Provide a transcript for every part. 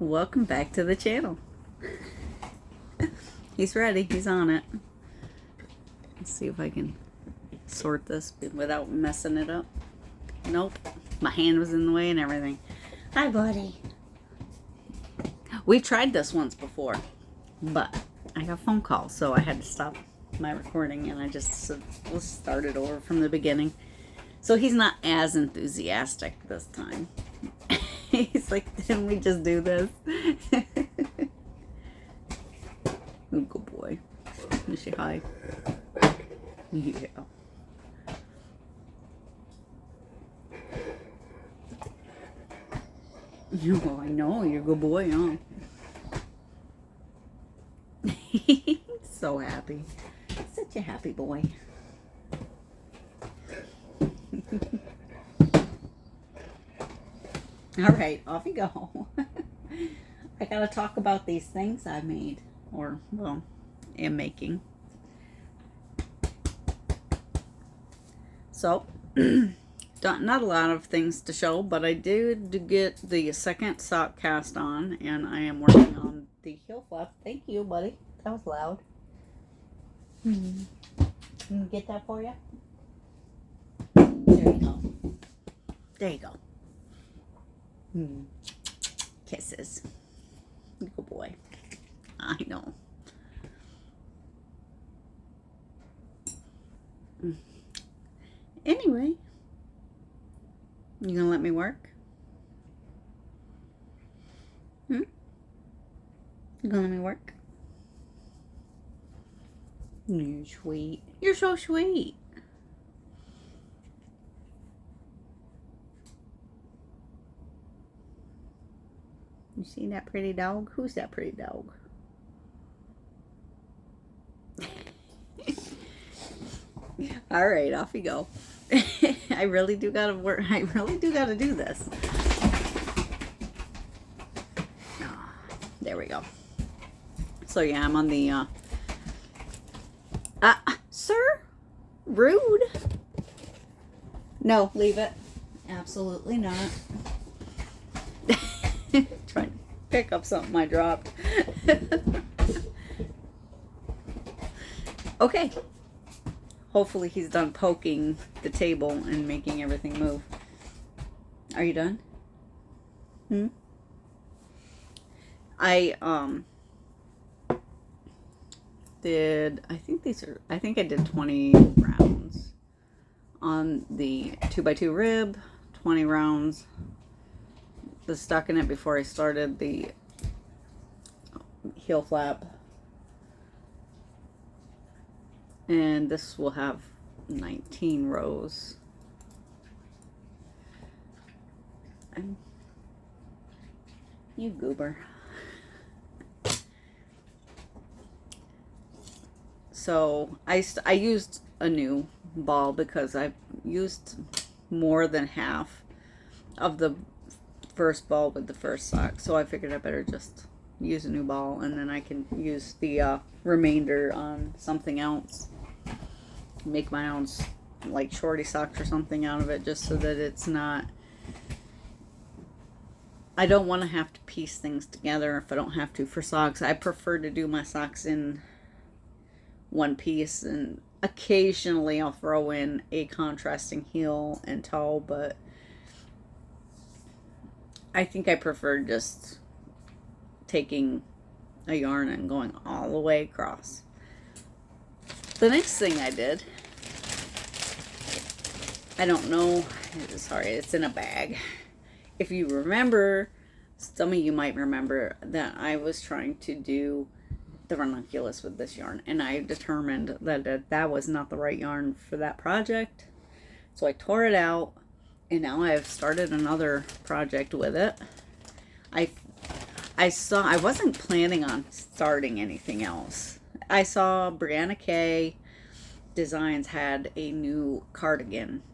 Welcome back to the channel. He's ready. He's on it. Let's see if I can sort this without messing it up. Nope. My hand was in the way and everything. Hi, buddy. We tried this once before, but I got a phone call, so I had to stop my recording, and I just started over from the beginning. So he's not as enthusiastic this time. He's like, didn't we just do this? Oh, good boy. Let me say hi. Yeah. Oh, I know. You're a good boy, huh? He's so happy. Such a happy boy. All right, off you go. I gotta talk about these things I made, or, well, am making. So, not a lot of things to show, but I did get the second sock cast on, and I am working on the heel flap. Thank you, buddy. That was loud. Can you get that for you? There you go. There you go. Kisses. Good boy. I know. Anyway, you gonna let me work? You gonna let me work? You're sweet. You're so sweet. You see that pretty dog? Who's that pretty dog? All right, off you go. I really do gotta work. I really do gotta do this. Oh, there we go. So yeah, I'm on the sir? Rude. No, leave it. Absolutely not. Trying to pick up something I dropped. Okay. Hopefully he's done poking the table and making everything move. Are you done? I think I did 20 rounds on the 2x2 rib, 20 rounds. The stockinette before I started the heel flap. And this will have 19 rows. You goober. So I used a new ball because I've used more than half of the first ball with the first sock. So I figured I better just use a new ball, and then I can use the remainder on something else. Make my own like shorty socks or something out of it, just so that it's not, I don't want to have to piece things together if I don't have to for socks. I prefer to do my socks in one piece, and occasionally I'll throw in a contrasting heel and toe, but I think I prefer just taking a yarn and going all the way across. The next thing I did, I don't know, sorry, it's in a bag. If you remember, some of you might remember that I was trying to do the ranunculus with this yarn, and I determined that that was not the right yarn for that project. So I tore it out, and now I have started another project with it. I wasn't planning on starting anything else. I saw Brianna K Designs had a new cardigan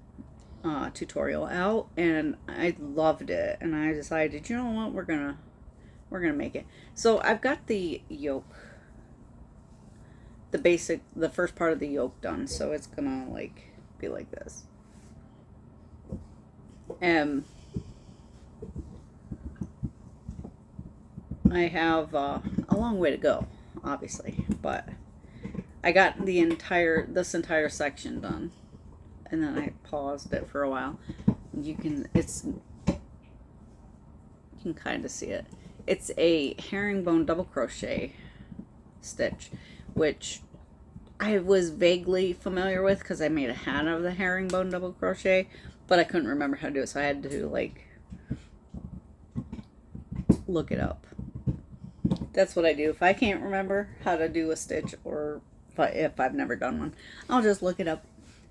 tutorial out, and I loved it, and I decided, you know what, we're gonna make it. So I've got the yoke, the first part of the yoke done, so it's gonna like be like this. I have a long way to go, obviously, but I got this entire section done, and then I paused it for a while. You can kind of see it. It's a herringbone double crochet stitch, which I was vaguely familiar with because I made a hat out of the herringbone double crochet, but I couldn't remember how to do it, so I had to like look it up. That's what I do. If I can't remember how to do a stitch, or if I've never done one, I'll just look it up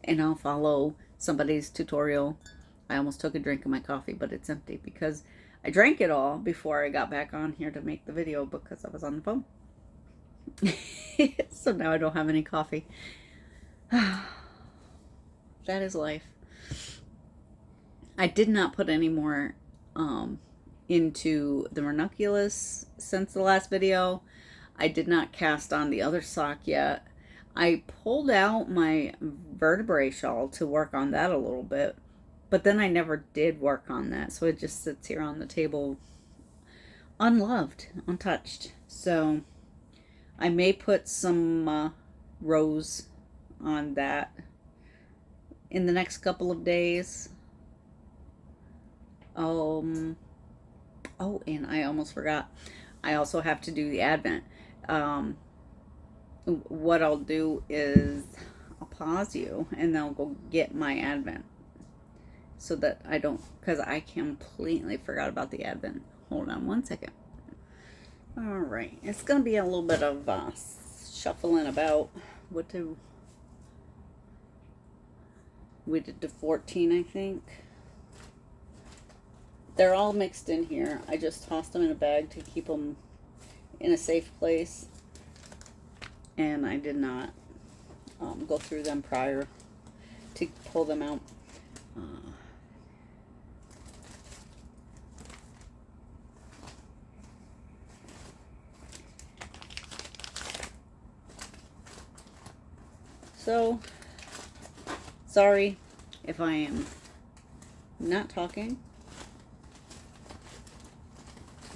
and I'll follow somebody's tutorial. I almost took a drink of my coffee, but it's empty because I drank it all before I got back on here to make the video because I was on the phone. So now I don't have any coffee. That is life. I did not put any more into the ranunculus since the last video. I did not cast on the other sock yet. I pulled out my vertebrae shawl to work on that a little bit, but then I never did work on that, so it just sits here on the table unloved, untouched. So I may put some rows on that in the next couple of days. Oh, and I almost forgot. I also have to do the Advent. What I'll do is I'll pause you and then I'll go get my Advent so that I don't, because I completely forgot about the Advent. Hold on one second. All right, it's going to be a little bit of shuffling about. We did the 14, I think. They're all mixed in here. I just tossed them in a bag to keep them in a safe place. And I did not go through them prior to pull them out. So, sorry if I am not talking,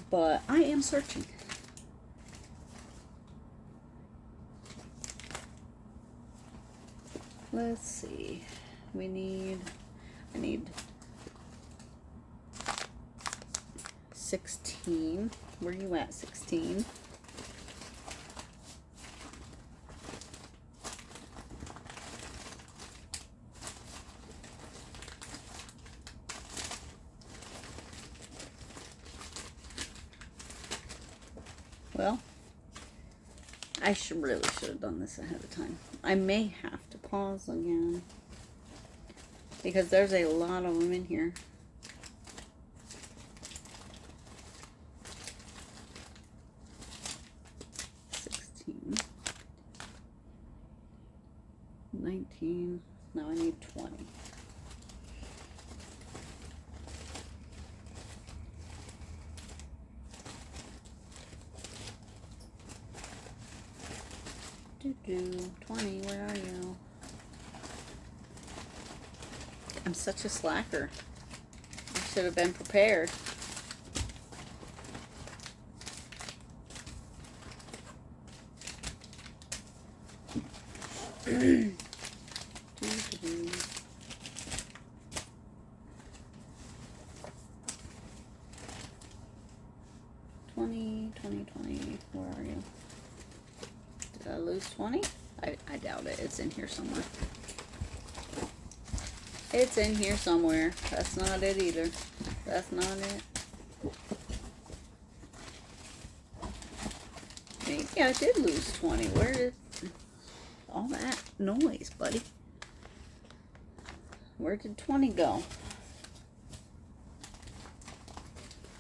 but I am searching. Let's see. I need 16. Where are you at, 16? Well, I really should have done this ahead of time. I may have to pause again because there's a lot of them in here. Now I need 20. Do 20, where are you? I'm such a slacker. I should have been prepared. Where are you? Did I lose 20? I doubt it. It's in here somewhere. It's in here somewhere. That's not it either. That's not it. Maybe I did lose 20. Where is all that noise, buddy? Where did 20 go?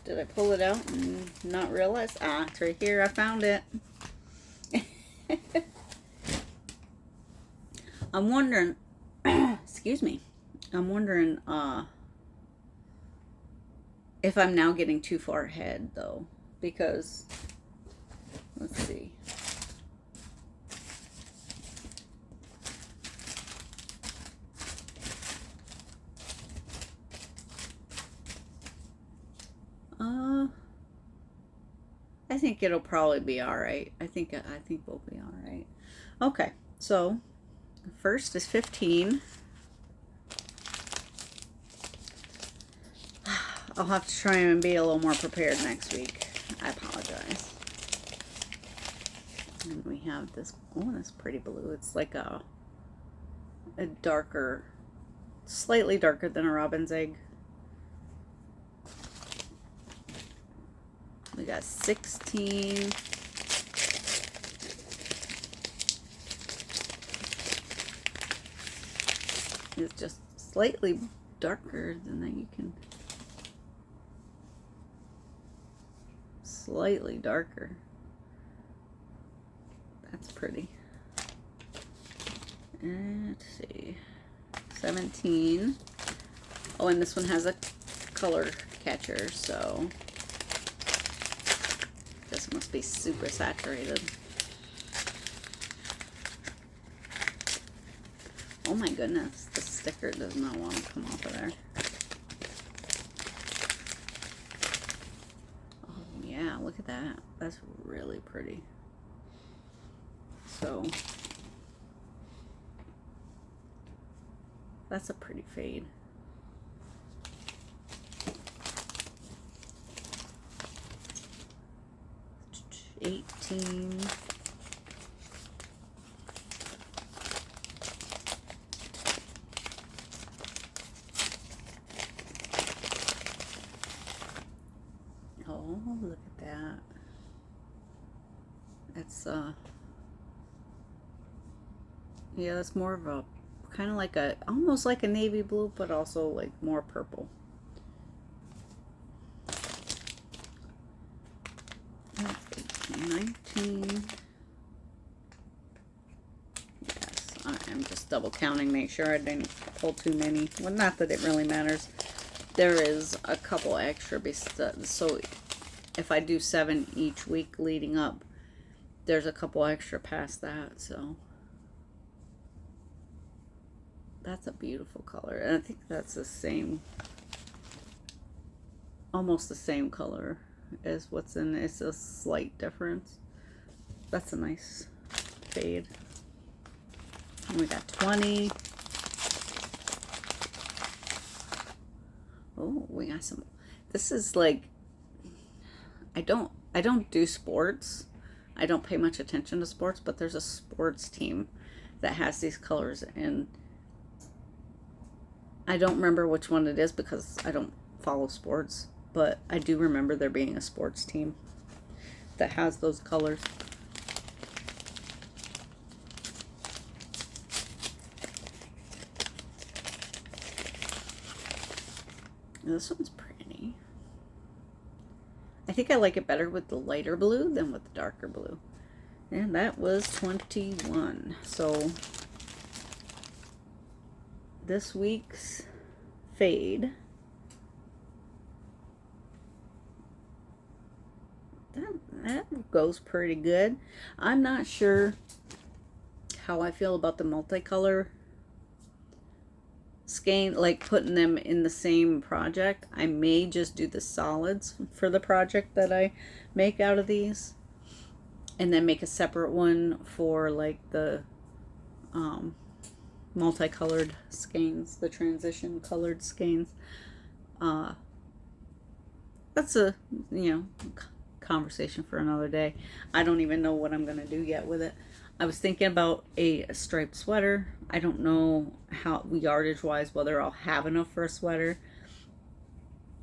Did I pull it out and not realize? Ah, it's right here. I found it. I'm wondering, excuse me, I'm wondering if I'm now getting too far ahead, though, because, let's see. I think it'll probably be all right. I think we'll be all right. Okay, so first is 15. I'll have to try and be a little more prepared next week. I apologize. And we have this, oh, that's pretty blue. It's like a darker, slightly darker than a robin's egg. We got 16. It's just slightly darker than that. You can slightly darker. That's pretty. And let's see, 17. Oh, and this one has a color catcher, so this must be super saturated. Oh my goodness, the sticker does not want to come off of there. Oh yeah, look at that. That's really pretty. So that's a pretty fade. $18. Oh, look at that. It's yeah, that's more of a kind of like a, almost like a navy blue, but also like more purple. That's 18, 19. Yes, I'm just double counting, make sure I didn't pull too many. Well, not that it really matters. There is a couple extra, so if I do 7 each week leading up, there's a couple extra past that, so. That's a beautiful color. And I think that's the same, almost the same color as what's in it. It's a slight difference. That's a nice fade. And we got 20. Oh, we got some. This is like, I don't do sports. I don't pay much attention to sports, but there's a sports team that has these colors, and I don't remember which one it is because I don't follow sports, but I do remember there being a sports team that has those colors. This one's pretty. I think I like it better with the lighter blue than with the darker blue. And that was 21. So this week's fade, that goes pretty good. I'm not sure how I feel about the multicolor skein, like putting them in the same project. I may just do the solids for the project that I make out of these, and then make a separate one for like the multicolored skeins, the transition colored skeins. That's a, conversation for another day. I don't even know what I'm gonna do yet with it. I was thinking about a striped sweater. I don't know how, yardage wise, whether I'll have enough for a sweater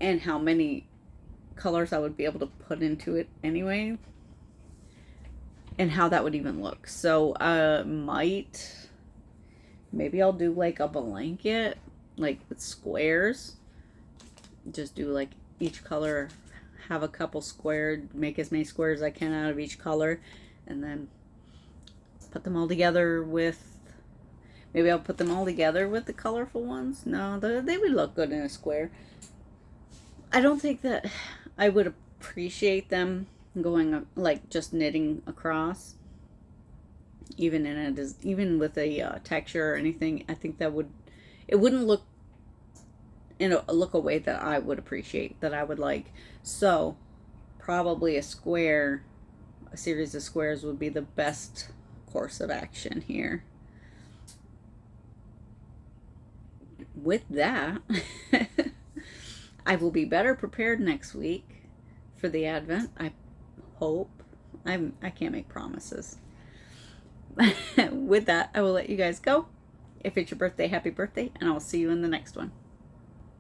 and how many colors I would be able to put into it anyway, and how that would even look. So maybe I'll do like a blanket, like with squares. Just do like each color, have a couple squared, make as many squares as I can out of each color, and then put them all together with, maybe I'll put them all together with the colorful ones. No, they would look good in a square. I don't think that I would appreciate them going like just knitting across, even with a texture or anything. I think that it wouldn't look in a way that I would appreciate, that I would like. So probably a series of squares would be the best course of action here. With that, I will be better prepared next week for the Advent. I hope. I can't make promises. With that, I will let you guys go. If it's your birthday, happy birthday, and I'll see you in the next one.